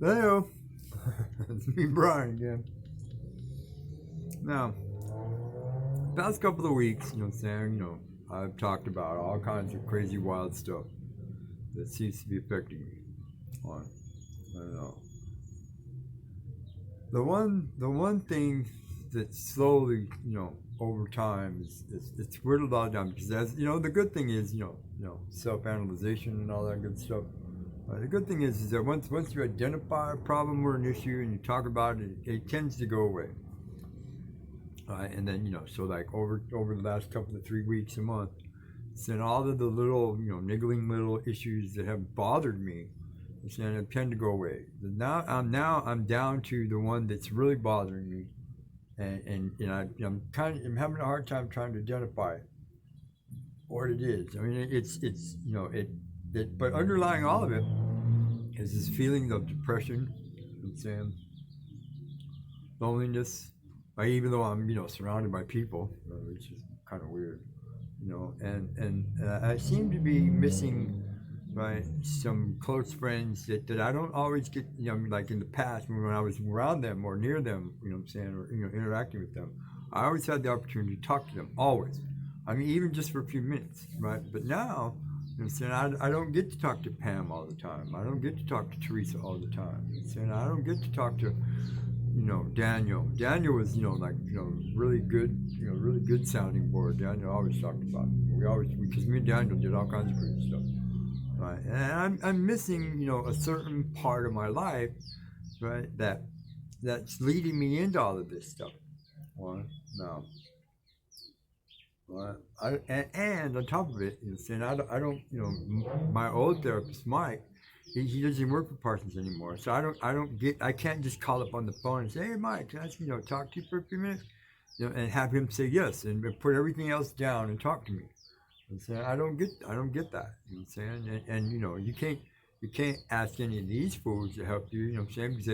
Hello, it's me, Brian, again. Now, past couple of weeks, what I'm saying, I've talked about all kinds of crazy, wild stuff that seems to be affecting me. On, I don't know. The one thing that slowly, over time it's whittled all down because the good thing is, self-analyzation and all that good stuff. The good thing is that once you identify a problem or an issue and you talk about it, it tends to go away. And then so like over the last couple of 3 weeks, a month, then all of the little niggling little issues that have bothered me, and tend to go away. Now I'm down to the one that's really bothering me, and I'm having a hard time trying to identify what it is. I mean, it's but underlying all of it is this feeling of depression, and loneliness. Even though I'm surrounded by people, which is kind of weird, and I seem to be missing, right, some close friends that I don't always get, like in the past when I was around them or near them, or interacting with them. I always had the opportunity to talk to them, always. I mean, even just for a few minutes, right? But now, I don't get to talk to Pam all the time. I don't get to talk to Teresa all the time. I don't get to talk to Daniel. Daniel was, really good sounding board. Daniel always talked about it. Because me and Daniel did all kinds of crazy stuff. Right. And I'm missing, a certain part of my life, right, that's leading me into all of this stuff. Well, no. Well, and on top of it, I don't, my old therapist, Mike, he doesn't work for Parsons anymore. So I can't just call up on the phone and say, hey, Mike, can I, talk to you for a few minutes? And have him say yes and put everything else down and talk to me. I don't get that. You can't ask any of these fools to help you. Because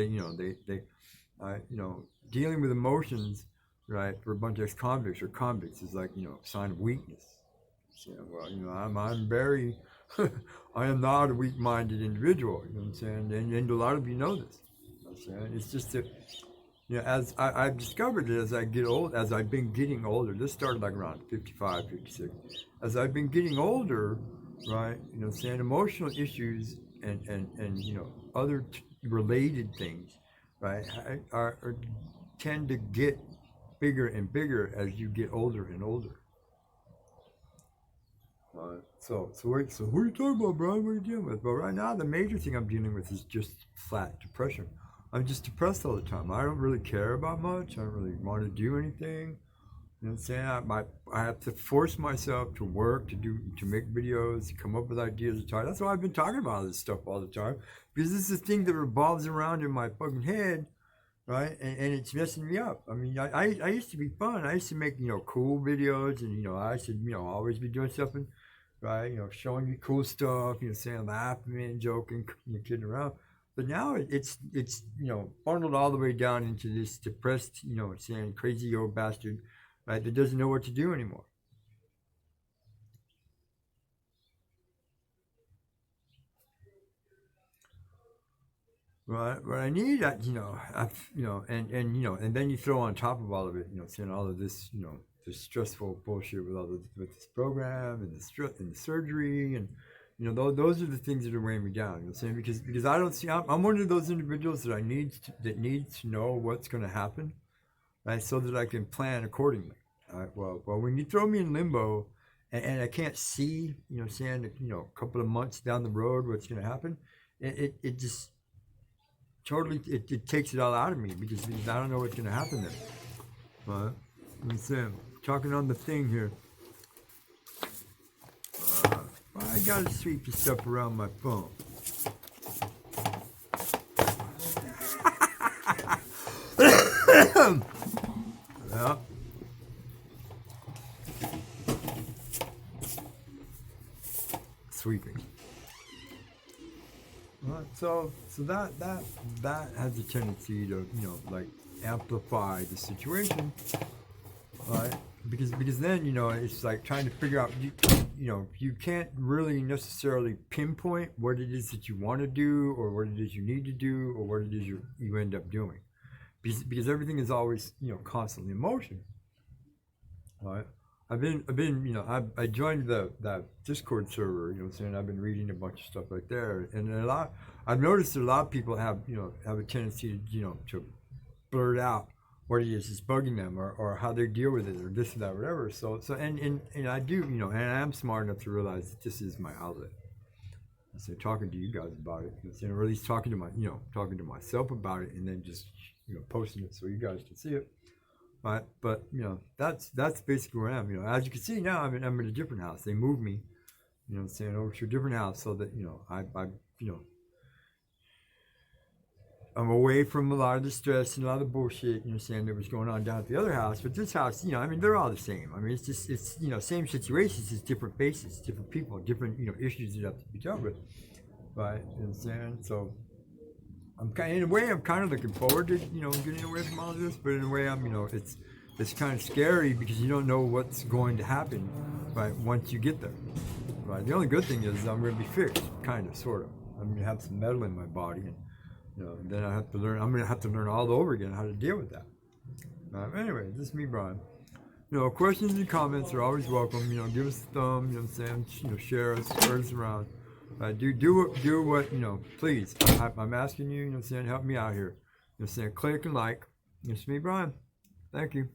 dealing with emotions, right, for a bunch of convicts is like a sign of weakness. I'm very, I am not a weak-minded individual. And a lot of you know this. It's just that as I've discovered it as I get old, as I've been getting older, this started like around 55, 56. As I've been getting older, right, emotional issues and other related things, right, tend to get bigger and bigger as you get older and older. So who are you talking about, Brian? What are you dealing with? But right now, the major thing I'm dealing with is just flat depression. I'm just depressed all the time. I don't really care about much. I don't really want to do anything. I have to force myself to work, to make videos, to come up with ideas to talk. That's why I've been talking about this stuff all the time. Because this is a thing that revolves around in my fucking head, right? And it's messing me up. I mean, I used to be fun. I used to make, cool videos, and, I should, always be doing something, right? Showing you cool stuff, saying, laughing and joking, kidding around. But now it's funneled all the way down into this depressed, saying crazy old bastard, right, that doesn't know what to do anymore. Right, what I need, and then you throw on top of all of it, saying all of this, this stressful bullshit with this program and the surgery and those are the things that are weighing me down. Because I don't see. I'm one of those individuals that needs to know what's going to happen, right, so that I can plan accordingly. All right. Well, when you throw me in limbo, and I can't see, saying a couple of months down the road what's going to happen, it just totally it takes it all out of me because I don't know what's going to happen there. But let me see. Talking on the thing here. I gotta sweep the stuff around my phone. Yeah. Sweeping. Right, so that has a tendency to like amplify the situation, right? because then it's like trying to figure out you can't really necessarily pinpoint what it is that you want to do or what it is you need to do or what it is you end up doing, because everything is always constantly in motion. All right. I joined that Discord server, saying I've been reading a bunch of stuff right there, and I've noticed that a lot of people have a tendency to blurt out what it is that's bugging them, or how they deal with it, or this or that, whatever. So and I do, and I am smart enough to realize that this is my outlet. So talking to you guys about it, or at least talking to myself about it, and then just posting it so you guys can see it. Right, but that's basically where I am. As you can see now, I'm in a different house. They moved me, saying over to a different house so that I'm away from a lot of the stress and a lot of the bullshit, saying that was going on down at the other house. But this house, they're all the same. It's same situations, it's different faces, different people, different, issues that have to be dealt with. Right, so in a way, I'm kind of looking forward to, getting away from all this, but in a way, it's kind of scary because you don't know what's going to happen, right, once you get there. Right, the only good thing is I'm going to be fixed, kind of, sort of. I'm going to have some metal in my body, and then I'm going to have to learn all over again how to deal with that. Anyway, this is me, Brian. Questions and comments are always welcome. Give us a thumb. Share us, spread us around. Do what please. I'm asking you. Help me out here. Click and like. It's me, Brian. Thank you.